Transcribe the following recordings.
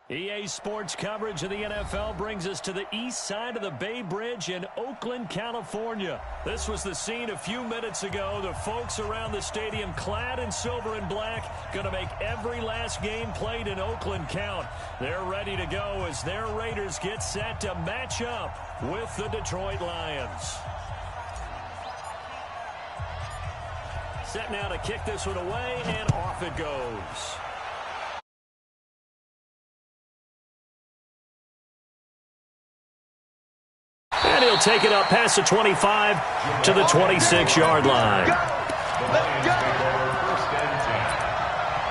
EA Sports coverage of the NFL brings us to the east side of the Bay Bridge in Oakland, California. This was the scene a few minutes ago. The folks around the stadium clad in silver and black going to make every last game played in Oakland count. They're ready to go as their Raiders get set to match up with the Detroit Lions. Set now to kick this one away, and off it goes. And he'll take it up past the 25 to the 26-yard line. Let's go. First and 10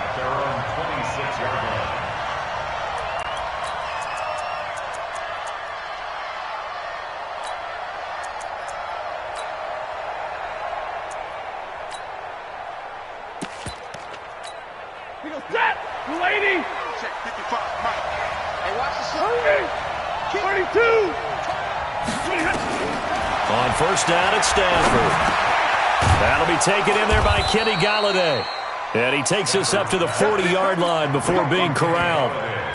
at their own 26-yard line. He goes, set, lady. Check 55, Mike. Hey, watch the 32. On first down at Stanford. That'll be taken in there by Kenny Galladay. And he takes us up to the 40-yard line before being corralled.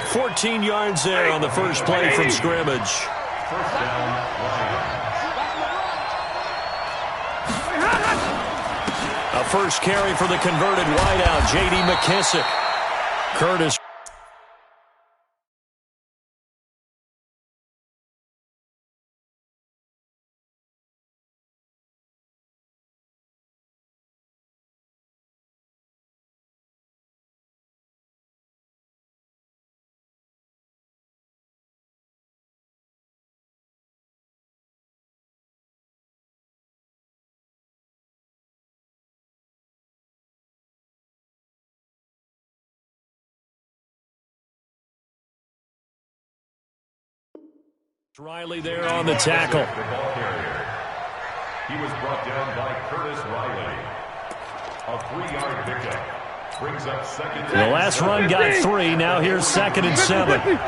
14 yards there on the first play from scrimmage. First down, A first carry for the converted wideout, J.D. McKissick. Curtis. Riley there on the tackle. The ball carrier. He was brought down by Curtis Riley. A 3-yard pickup. Brings up second. The last run got 3. Now here's 2nd and 7. He's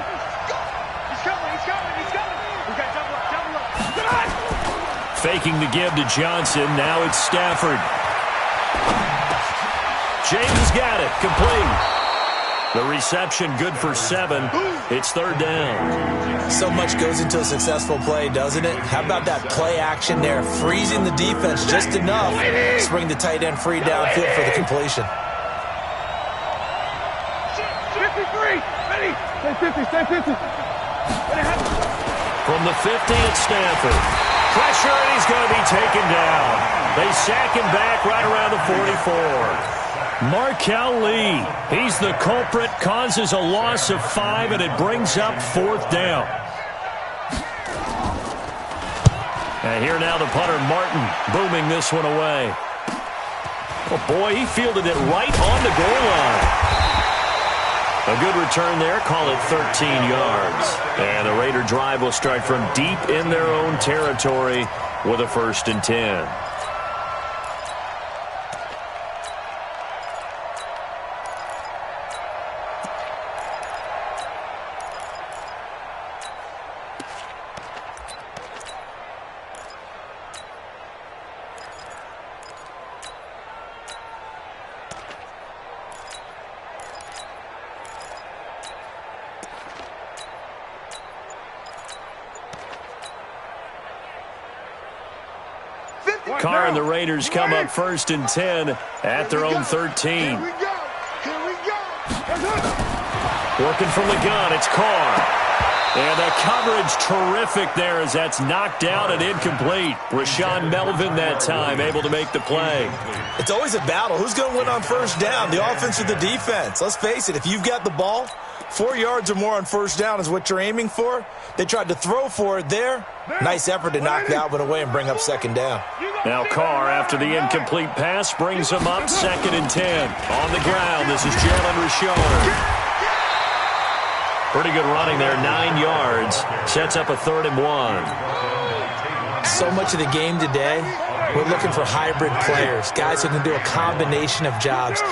coming. We got double up. Faking the give to Johnson. Now it's Stafford. James has got it. Complete. The reception good for 7. It's 3rd down. So much goes into a successful play, doesn't it? How about that play action there? Freezing the defense just enough to bring the tight end free downfield for the completion. 53. Ready. Stay 50. From the 50 at Stanford. Pressure, and he's going to be taken down. They sack him back right around the 44. Markel Lee, he's the culprit, causes a loss of 5, and it brings up 4th down. And here now the punter, Martin, booming this one away. Oh, boy, he fielded it right on the goal line. A good return there, call it 13 yards. And the Raider drive will start from deep in their own territory with a 1st and 10. Carr and the Raiders come up 1st and 10 at their own 13. Here we go. Working from the gun, it's Carr. And the coverage terrific there as that's knocked out and incomplete. Rashawn Melvin that time able to make the play. It's always a battle. Who's going to win on first down, the offense or the defense? Let's face it, if you've got the ball, 4 yards or more on first down is what you're aiming for. They tried to throw for it there. Nice effort to knock that one away and bring up 2nd down. Now Carr, after the incomplete pass, brings him up 2nd and 10. On the ground, this is Jalen Richard. Pretty good running there, 9 yards. Sets up a 3rd and 1. So much of the game today, we're looking for hybrid players, guys who can do a combination of jobs.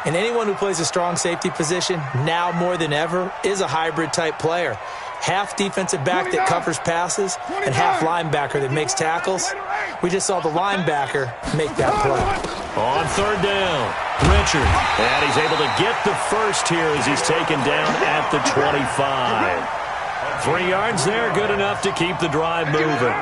And anyone who plays a strong safety position, now more than ever, is a hybrid-type player. Half defensive back that covers passes and half linebacker that makes tackles. We just saw the linebacker make that play. On third down, Richard. And he's able to get the first here as he's taken down at the 25. 3 yards there, good enough to keep the drive moving.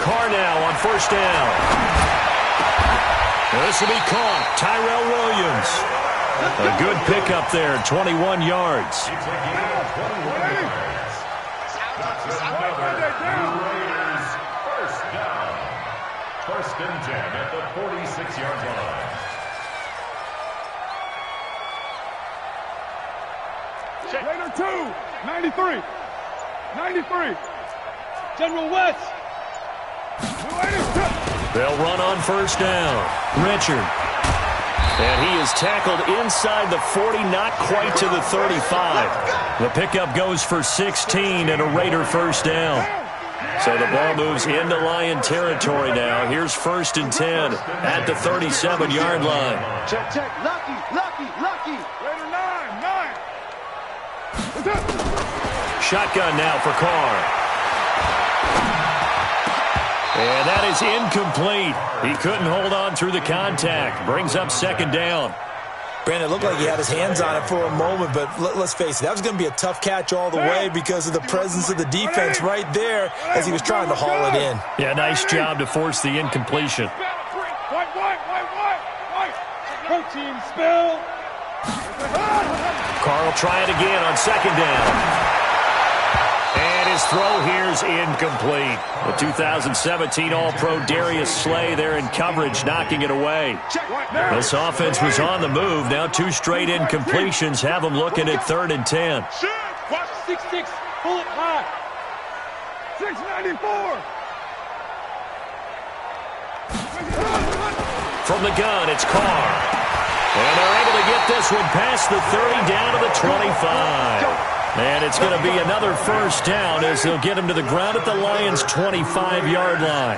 Carr now on first down. This will be caught. Tyrell Williams. A good pickup there, 21 yards. First and 10 at the 46-yard line. Raider 2, 93. 93. General West. They'll run on first down. Richard. And he is tackled inside the 40, not quite to the 35. The pickup goes for 16 and a Raider first down. So the ball moves into Lion territory now. Here's first and 10 at the 37-yard line. Check, check. Lucky, lucky, lucky. Raider 9. Shotgun now for Carr. And that is incomplete. He couldn't hold on through the contact. Brings up second down. Brandon, it looked like he had his hands on it for a moment, but let's face it, that was going to be a tough catch all the way because of the presence of the defense right there as he was trying to haul it in. Yeah, nice job to force the incompletion. Protein spill. Carr will try it again on second down. And his throw here's incomplete. The 2017 All-Pro Darius Slay there in coverage, knocking it away. This offense was on the move. Now 2 straight incompletions have them looking at third and 10. Watch 6-6. Pull it high. 694. From the gun, it's Carr. And they're able to get this one past the 30 down to the 25. And it's going to be another first down as they'll get him to the ground at the Lions' 25-yard line.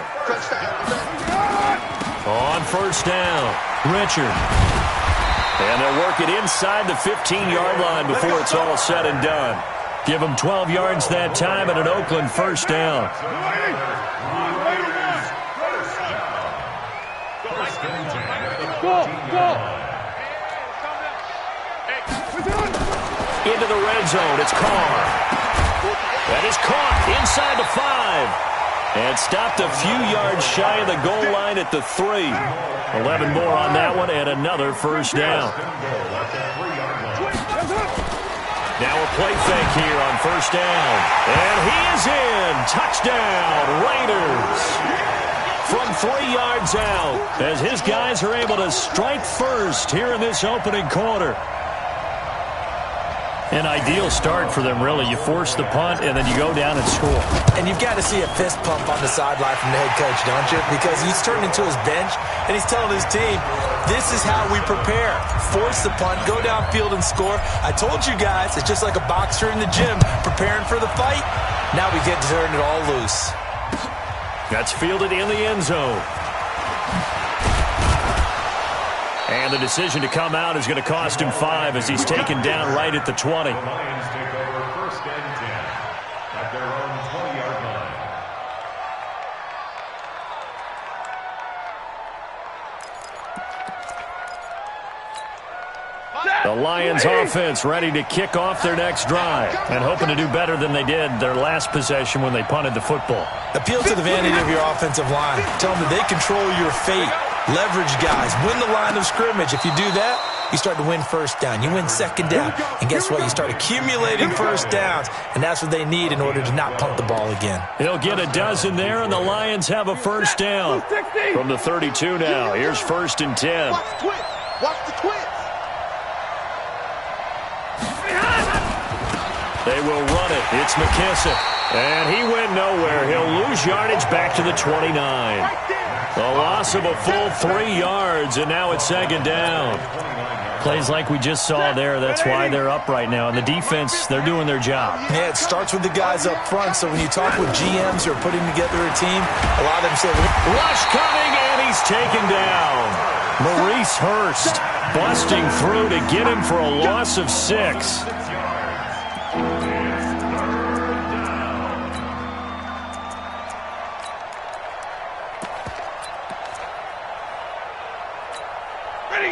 On first down, Richard. And they'll work it inside the 15-yard line before it's all said and done. Give them 12 yards that time and an Oakland first down. Go. Into the red zone, it's Carr. That is caught inside the 5. And stopped a few yards shy of the goal line at the 3. 11 more on that one and another first down. Now a play fake here on first down. And he is in. Touchdown, Raiders. From 3 yards out as his guys are able to strike first here in this opening quarter. An ideal start for them, really. You force the punt, and then you go down and score. And you've got to see a fist pump on the sideline from the head coach, don't you? Because he's turned into his bench, and he's telling his team, this is how we prepare. Force the punt, go downfield and score. I told you guys, it's just like a boxer in the gym preparing for the fight. Now we get to turn it all loose. That's fielded in the end zone. And the decision to come out is going to cost him 5 as he's taken down right at the 20. The Lions take over first and 10 at their own 20-yard line. The Lions offense ready to kick off their next drive and hoping to do better than they did their last possession when they punted the football. Appeal to the vanity of your offensive line. Tell them that they control your fate. Leverage guys. Win the line of scrimmage. If you do that, you start to win first down. You win second down. And guess what? You start accumulating first downs. And that's what they need in order to not punt the ball again. They'll get a dozen there, and the Lions have a first down. From the 32 now. Here's first and 10. Watch the twist. Watch the twist. They will run it. It's McKissick. And he went nowhere. He'll lose yardage back to the 29. A loss of a full 3 yards, and now it's second down. Plays like we just saw there. That's why they're up right now. And the defense, they're doing their job. Yeah, it starts with the guys up front. So when you talk with GMs who are putting together a team, a lot of them say, rush coming, and he's taken down. Maurice Hurst busting through to get him for a loss of 6.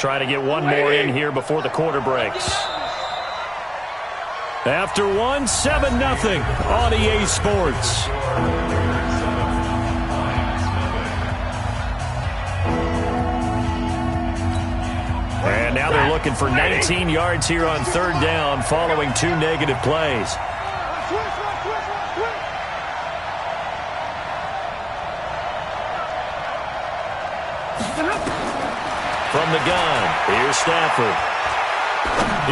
Trying to get one more in here before the quarter breaks. After one, 7-0 on EA Sports. And now they're looking for 19 yards here on third down following 2 negative plays. From the gun, here's Stafford.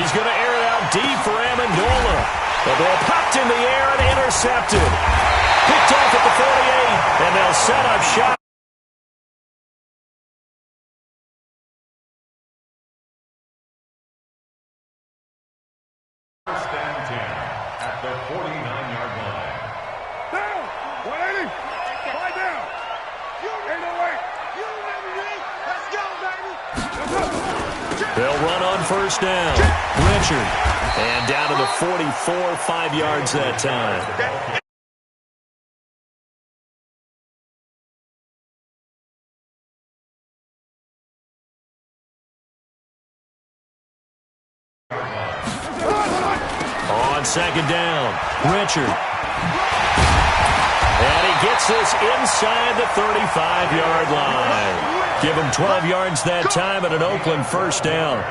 He's going to air it out deep for Amendola. The ball popped in the air and intercepted. Picked off at the 48, and they'll set up shot. First and 10 at the 49-yard line. Down. 180. Slide down. 808. Let's go, baby. They'll run on first down. Richard. And down to the 44, 5 yards that time. On second down, Richard. And he gets this inside the 35-yard line. Give him 12 yards that time at an Oakland first down.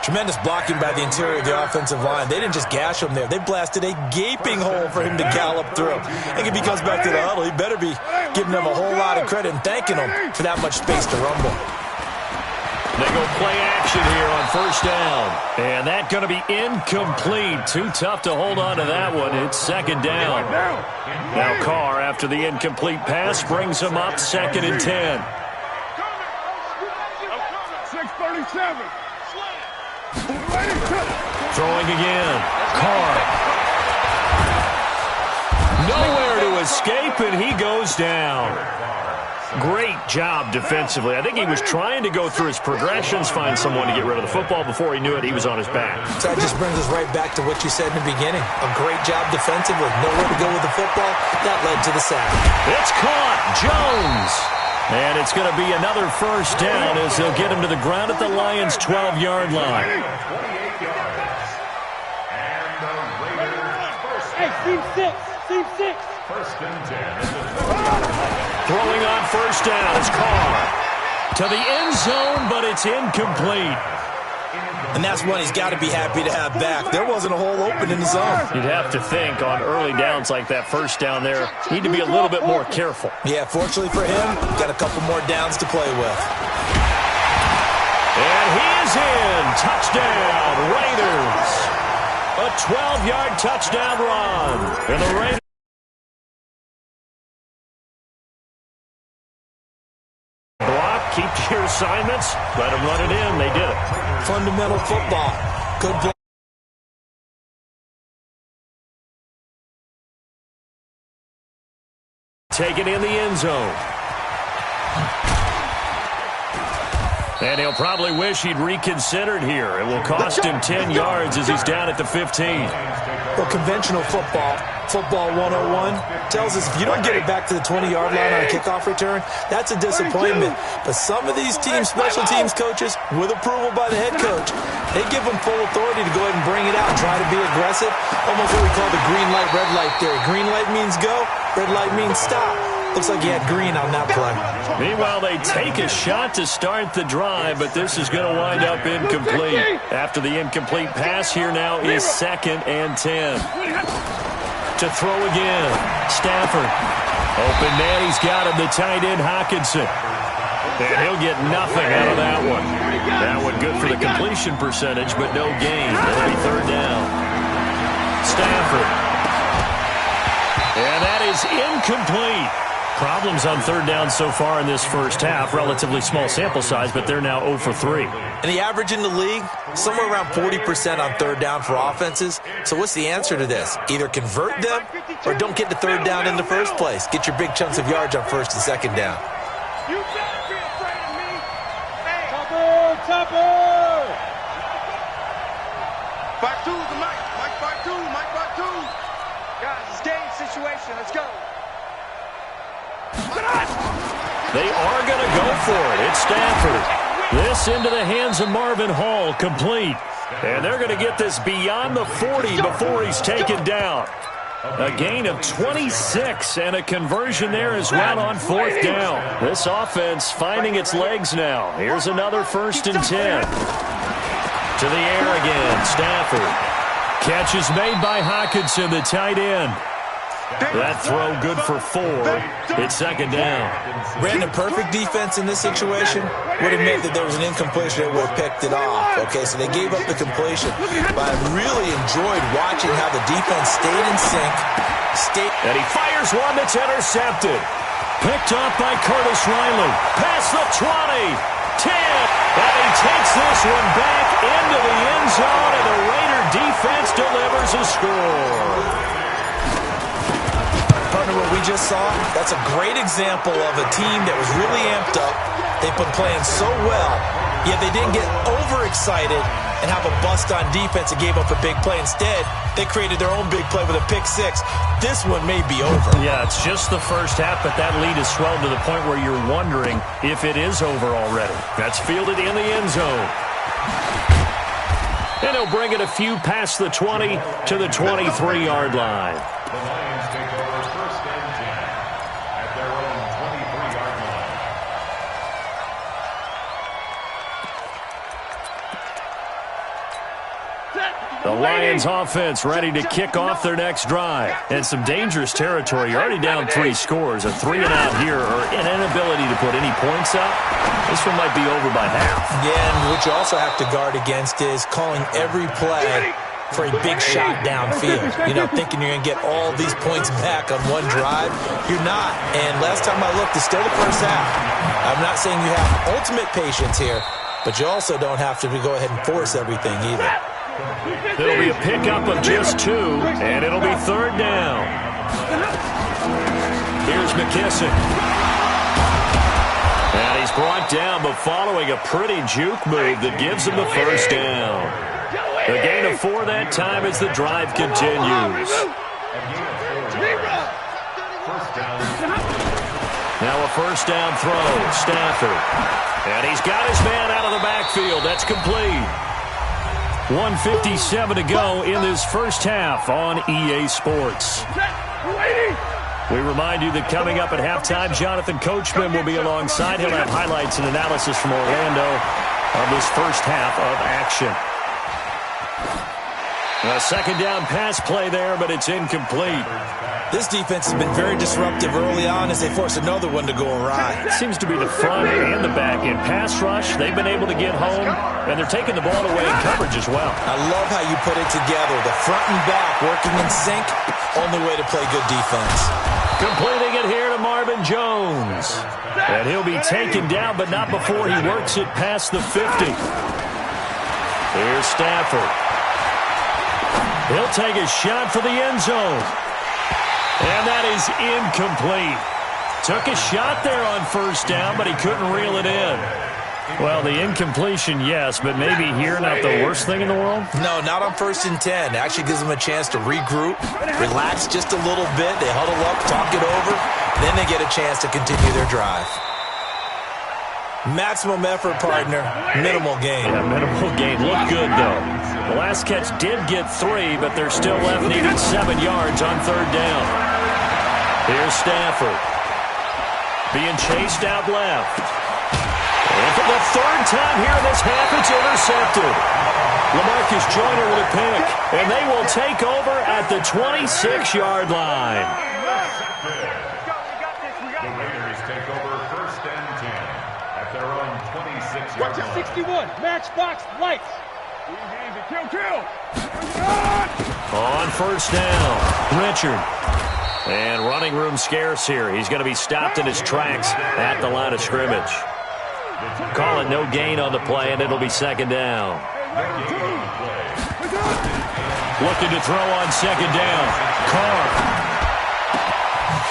Tremendous blocking by the interior of the offensive line. They didn't just gash him there. They blasted a gaping hole for him to gallop through. I think if he comes back to the huddle, he better be giving them a whole lot of credit and thanking them for that much space to rumble. They go play action here on first down. And that's going to be incomplete. Too tough to hold on to that one. It's second down. Now Carr, after the incomplete pass, brings him up 2nd and 10. 637. Throwing again. Carr. Nowhere to escape, and he goes down. Great job defensively. I think he was trying to go through his progressions, find someone to get rid of the football. Before he knew it, he was on his back. So that just brings us right back to what you said in the beginning. A great job defensively. Nowhere to go with the football. That led to the sack. It's caught. Jones. And it's going to be another first down as they'll get him to the ground at the Lions' 12-yard line. 28 yards. And the Raiders first Hey, team 6. Team 6. First and 10. Throwing on first down is Carr. To the end zone, but it's incomplete. And that's one he's got to be happy to have back. There wasn't a hole open in the zone. You'd have to think on early downs like that first down there, need to be a little bit more careful. Yeah, fortunately for him, got a couple more downs to play with. And he is in. Touchdown, Raiders. A 12-yard touchdown run. And the Raiders. Keep to your assignments. Let them run it in. They did it. Fundamental football. Good play. Taken in the end zone. And he'll probably wish he'd reconsidered here. It will cost him 10 yards as he's down at the 15. Well, conventional football, football 101, tells us if you don't get it back to the 20-yard line on a kickoff return, that's a disappointment. But some of these teams, special teams coaches, with approval by the head coach, they give them full authority to go ahead and bring it out and try to be aggressive. Almost what we call the green light, red light theory. Green light means go, red light means stop. Looks like he had green on that play. Meanwhile, they take a shot to start the drive, but this is going to wind up incomplete. After the incomplete pass, here now is 2nd and 10. To throw again, Stafford. Open man, he's got him, the tight end, Hockenson. And he'll get nothing out of that one. That one good for the completion percentage, but no gain. It'll be third down. Stafford. And that is incomplete. Problems on third down so far in this first half. Relatively small sample size, but they're now 0 for 3. And the average in the league, somewhere around 40% on third down for offenses. So what's the answer to this? Either convert them or don't get the third down in the first place. Get your big chunks of yards on first and second down. You better be afraid of me. Hey. Topper! Part 2 the mic. Mike part 2. Mike part 2. Guys, it's game situation. Let's go. They are going to go for it. It's Stafford. This into the hands of Marvin Hall, complete. And they're going to get this beyond the 40 before he's taken down. A gain of 26 and a conversion there as well on 4th down. This offense finding its legs now. Here's another 1st and 10. To the air again, Stafford. Catch is made by Hockenson, the tight end. That throw good for 4. It's 2nd down. Brandon, perfect defense in this situation would have meant that there was an incompletion that would have picked it off. Okay, so they gave up the completion. But I really enjoyed watching how the defense stayed in sync. And he fires one that's intercepted. Picked off by Curtis Riley. Past the 20. 10. And he takes this one back into the end zone, and the Raider defense delivers a score. Partner, what we just saw, that's a great example of a team that was really amped up. They've been playing so well, yet they didn't get overexcited and have a bust on defense and gave up a big play. Instead, they created their own big play with a pick 6. This one may be over. Yeah, it's just the first half, but that lead has swelled to the point where you're wondering if it is over already. That's fielded in the end zone. And he'll bring it a few past the 20 to the 23-yard line. The Lions take over 1st and 10 at their own 23-yard line. The Lions offense ready to kick off their next drive. And some dangerous territory. You're already down 3 scores. A 3-and-out here or an inability to put any points up. This one might be over by half. Yeah, and what you also have to guard against is calling every play for a big shot downfield. You know, thinking you're going to get all these points back on one drive. You're not. And last time I looked, it's still the first half. I'm not saying you have ultimate patience here, but you also don't have to go ahead and force everything either. It'll be a pickup of just 2, and it'll be 3rd down. Here's McKissick. And he's brought down, but following a pretty juke move that gives him the 1st down. A gain of 4 that time as the drive continues. Now a 1st down throw, Stafford. And he's got his man out of the backfield. That's complete. 1:57 to go in this first half on EA Sports. We remind you that coming up at halftime, Jonathan Coachman will be alongside. He'll have highlights and analysis from Orlando of this first half of action. A 2nd down pass play there, but it's incomplete. This defense has been very disruptive early on as they force another one to go awry. It seems to be the front and the back end. Pass rush, they've been able to get home, and they're taking the ball away in coverage as well. I love how you put it together. The front and back working in sync, only way to play good defense. Completing it here to Marvin Jones. And he'll be taken down, but not before he works it past the 50. Here's Stafford. He'll take a shot for the end zone. And that is incomplete. Took a shot there on 1st down, but he couldn't reel it in. Well, the incompletion, yes, but maybe here not the worst thing in the world? No, not on 1st and 10. It actually gives them a chance to regroup, relax just a little bit. They huddle up, talk it over, then they get a chance to continue their drive. Maximum effort, partner. Minimal gain. Yeah, minimal gain. Looked good, though. The last catch did get 3, but they're still left needing 7 yards on 3rd down. Here's Stafford. Being chased out left. And for the 3rd time here in this half, it's intercepted. LaMarcus Joyner with a pick, and they will take over at the 26-yard line. The Raiders take over 1st and 10 at their own 26-yard line. 61, matchbox lights. Kill. On 1st down, Richard. And running room scarce here. He's going to be stopped in his tracks at the line of scrimmage. Call it no gain on the play, and it'll be 2nd down. Looking to throw on 2nd down. Carr.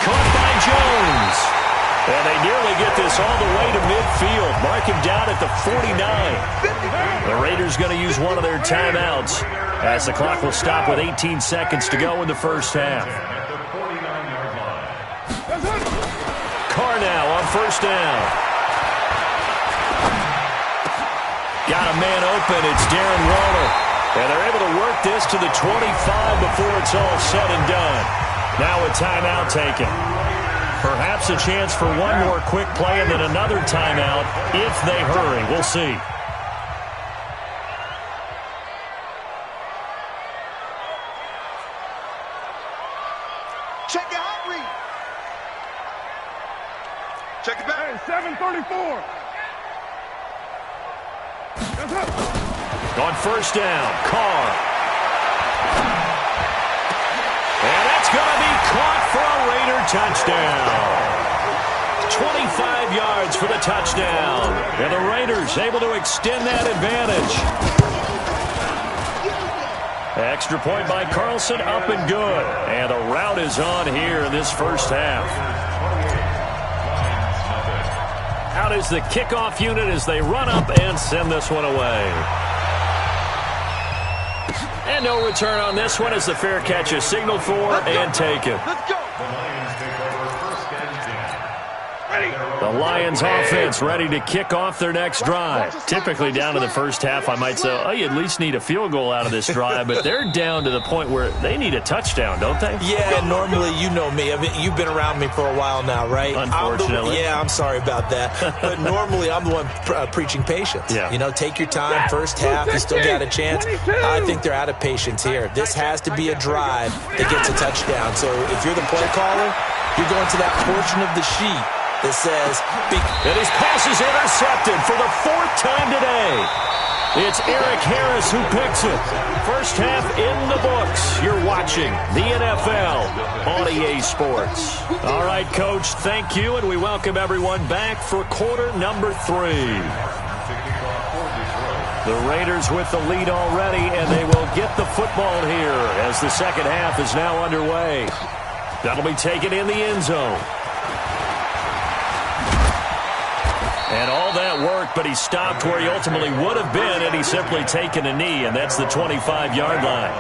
Caught by Jones. And they nearly get this all the way to midfield. Mark him down at the 49. The Raiders going to use one of their timeouts as the clock will stop with 18 seconds to go in the first half. Carr now on 1st down. Got a man open. It's Darren Waller. And they're able to work this to the 25 before it's all said and done. Now a timeout taken. Perhaps a chance for one more quick play and then another timeout if they hurry. We'll see. Check your hot read. Check it back. Hey, 734. On first down, Carr. And that's going to be caught for a Raider touchdown. 25 yards for the touchdown. And the Raiders able to extend that advantage. Extra point by Carlson, up and good. And the route is on here in this first half. Out is the kickoff unit as they run up and send this one away. And no return on this one as the fair catch is signaled for and taken. Let's go. The Lions offense ready to kick off their next drive. Typically down to the first half, I might say, oh, you at least need a field goal out of this drive, but they're down to the point where they need a touchdown, don't they? Yeah, normally, you know me. I mean, you've been around me for a while now, right? Unfortunately. I'm sorry about that. But normally, I'm the one preaching patience. Yeah. You know, take your time. First half, you still got a chance. I think they're out of patience here. This has to be a drive that gets a touchdown. So if you're the play caller, you're going to that portion of the sheet that says, and his pass is intercepted for the fourth time today. It's Eric Harris who picks it. First half in the books. You're watching the NFL on EA Sports. All right, Coach, thank you, and we welcome everyone back for quarter number 3. The Raiders with the lead already, and they will get the football here as the second half is now underway. That'll be taken in the end zone. And all that work, but he stopped where he ultimately would have been had he simply taken a knee, and that's the 25-yard line.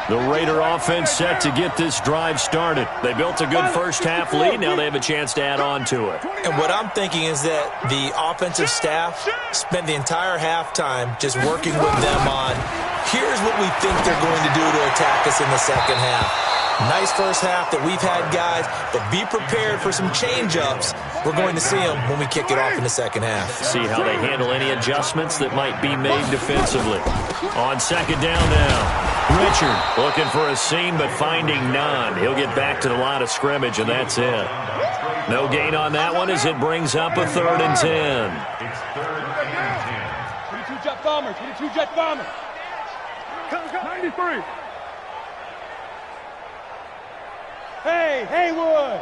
The Raider offense set to get this drive started. They built a good first-half lead. Now they have a chance to add on to it. And what I'm thinking is that the offensive staff spent the entire halftime just working with them on, here's what we think they're going to do to attack us in the second half. Nice first half that we've had, guys, but be prepared for some change-ups. We're going to see them when we kick it off in the second half. See how they handle any adjustments that might be made defensively. On second down now, Richard looking for a seam but finding none. He'll get back to the line of scrimmage, and that's it. No gain on that one as it brings up a 3rd and 10. It's 22 jet bombers. 22 jet bombers. 93. Hey, Haywood!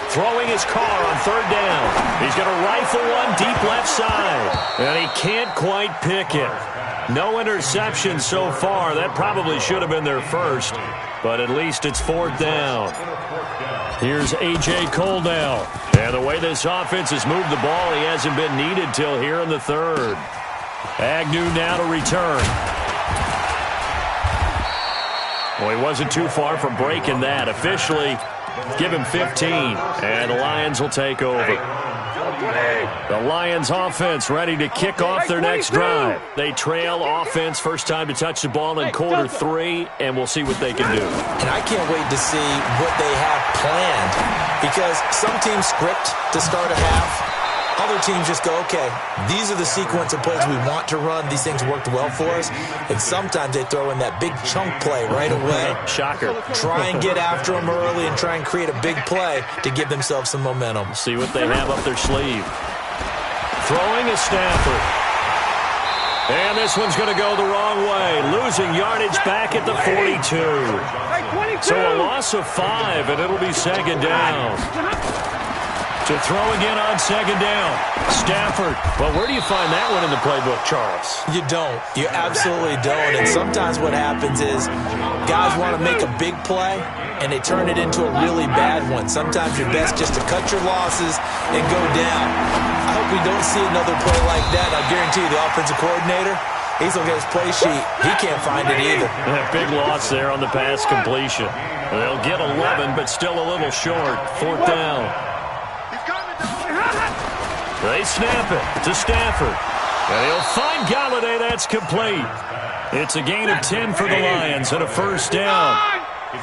Throwing his car on 3rd down. He's going to rifle one deep left side. And he can't quite pick it. No interception so far. That probably should have been their first. But at least it's 4th down. Here's A.J. Coldell. And the way this offense has moved the ball, he hasn't been needed till here in the 3rd. Agnew now to return. Well, he wasn't too far from breaking that. Officially, give him 15, and the Lions will take over. The Lions offense ready to kick off their next drive. They trail offense, first time to touch the ball in quarter 3, and we'll see what they can do. And I can't wait to see what they have planned, because some teams script to start a half. Other teams just go, okay, these are the sequence of plays we want to run. These things worked well for us. And sometimes they throw in that big chunk play right away. Shocker. Try and get after them early and try and create a big play to give themselves some momentum. See what they have up their sleeve. Throwing is Stafford. And this one's going to go the wrong way. Losing yardage back at the 42. So a loss of 5, and it'll be second down. To throw again on second down. Stafford. Well, where do you find that one in the playbook, Charles? You don't. You absolutely don't. And sometimes what happens is guys want to make a big play, and they turn it into a really bad one. Sometimes you're best just to cut your losses and go down. I hope we don't see another play like that. I guarantee you the offensive coordinator, he's looking at his play sheet. He can't find it either. Big loss there on the pass completion. They'll get 11, but still a little short. 4th down. They snap it to Stafford. And he'll find Galladay. That's complete. It's a gain of 10 for the Lions and a first down.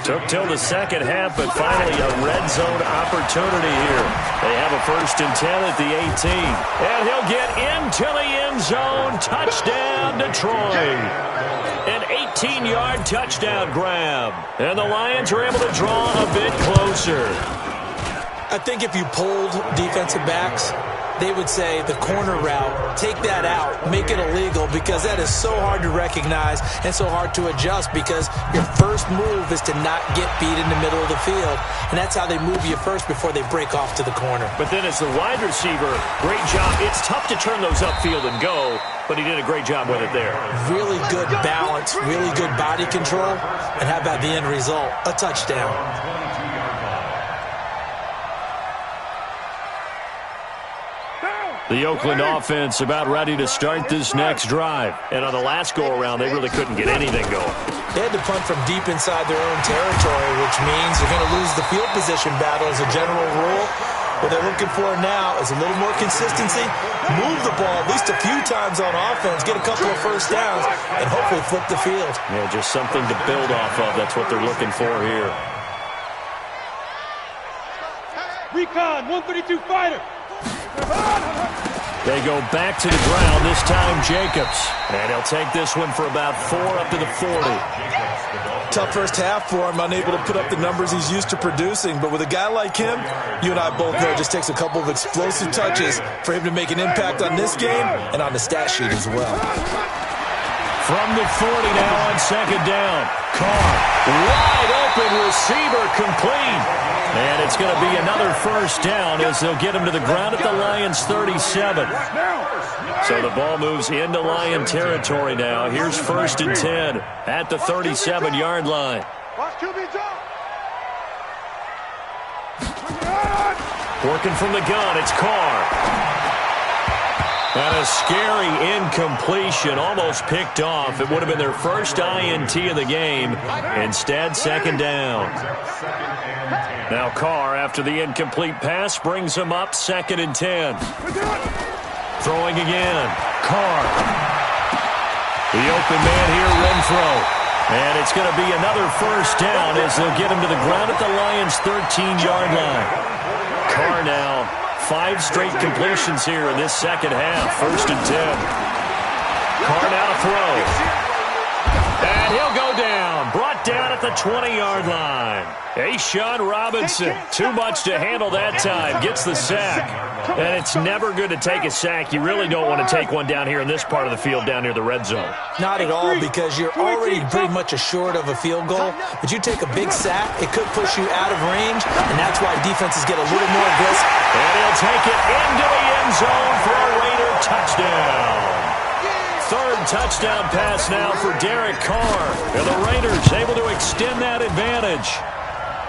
Took till the second half, but finally a red zone opportunity here. They have a 1st and 10 at the 18. And he'll get into the end zone. Touchdown, Detroit. An 18-yard touchdown grab. And the Lions are able to draw a bit closer. I think if you polled defensive backs, they would say the corner route, take that out, make it illegal, because that is so hard to recognize and so hard to adjust, because your first move is to not get beat in the middle of the field, and that's how they move you first before they break off to the corner. But then as the wide receiver, great job. It's tough to turn those upfield and go, but he did a great job with it there. Really good balance, really good body control, and how about the end result? A touchdown. The Oakland offense about ready to start this next drive. And on the last go-around, they really couldn't get anything going. They had to punt from deep inside their own territory, which means they're going to lose the field position battle as a general rule. What they're looking for now is a little more consistency, move the ball at least a few times on offense, get a couple of first downs, and hopefully flip the field. Yeah, just something to build off of. That's what they're looking for here. Recon, 132 fighter. They go back to the ground, this time Jacobs. And he'll take this one for about 4 up to the 40. Tough first half for him, unable to put up the numbers he's used to producing. But with a guy like him, you and I both know it just takes a couple of explosive touches for him to make an impact on this game and on the stat sheet as well. From the 40 now on 2nd down. Carr, wide open receiver, complete. And it's going to be another first down as they'll get him to the ground at the Lions' 37. So the ball moves into Lion territory now. Here's 1st and 10 at the 37-yard line. Working from the gun, it's Carr. And a scary incompletion, almost picked off. It would have been their first INT of the game. Instead, 2nd down. Now Carr, after the incomplete pass, brings him up 2nd and 10. Throwing again. Carr. The open man here, Renfro. And it's going to be another first down as they'll get him to the ground at the Lions' 13-yard line. Carr now, 5 straight completions here in this second half. 1st and 10. Carr now to throw. And he'll go down. Brought down at the 20-yard line. A'Shawn Robinson, too much to handle that time. Gets the sack. And it's never good to take a sack. You really don't want to take one down here in this part of the field down near the red zone. Not at all, because you're already pretty much assured of a field goal. But you take a big sack, it could push you out of range, and that's why defenses get a little more aggressive. And he'll take it into the end zone for a Raider touchdown. 3rd touchdown pass now for Derek Carr. And the Raiders able to extend that advantage.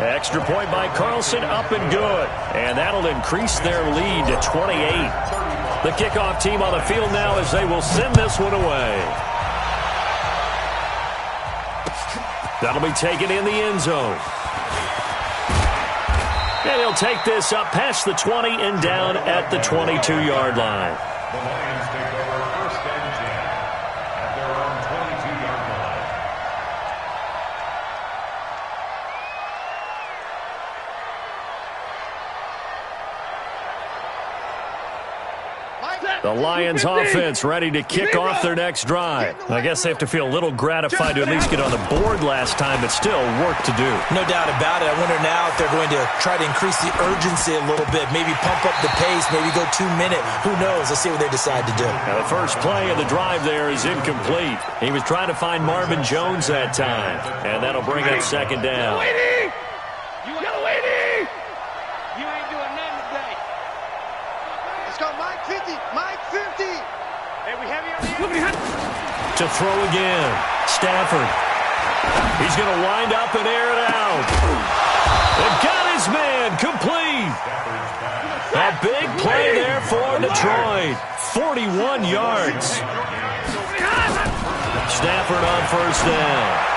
Extra point by Carlson, up and good. And that'll increase their lead to 28. The kickoff team on the field now as they will send this one away. That'll be taken in the end zone. And he'll take this up past the 20 and down at the 22-yard line. The Lions take over 1st and 10 at their own 22-yard line. The Lions offense ready to kick off their next drive. I guess they have to feel a little gratified to at least get on the board last time, but still work to do. No doubt about it. I wonder now if they're going to try to increase the urgency a little bit, maybe pump up the pace, maybe go 2-minute. Who knows? Let's see what they decide to do. Now the first play of the drive there is incomplete. He was trying to find Marvin Jones that time, and that'll bring up 2nd down. Yellow 80! You ain't doing nothing today. Let's go, Mike 50. Mike 50. Hey, we heavy on the end. To throw again, Stafford. He's going to wind up and air it out. And got his man complete. A big play there for Detroit. 41 yards. Stafford on 1st down.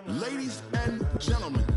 Ladies and gentlemen,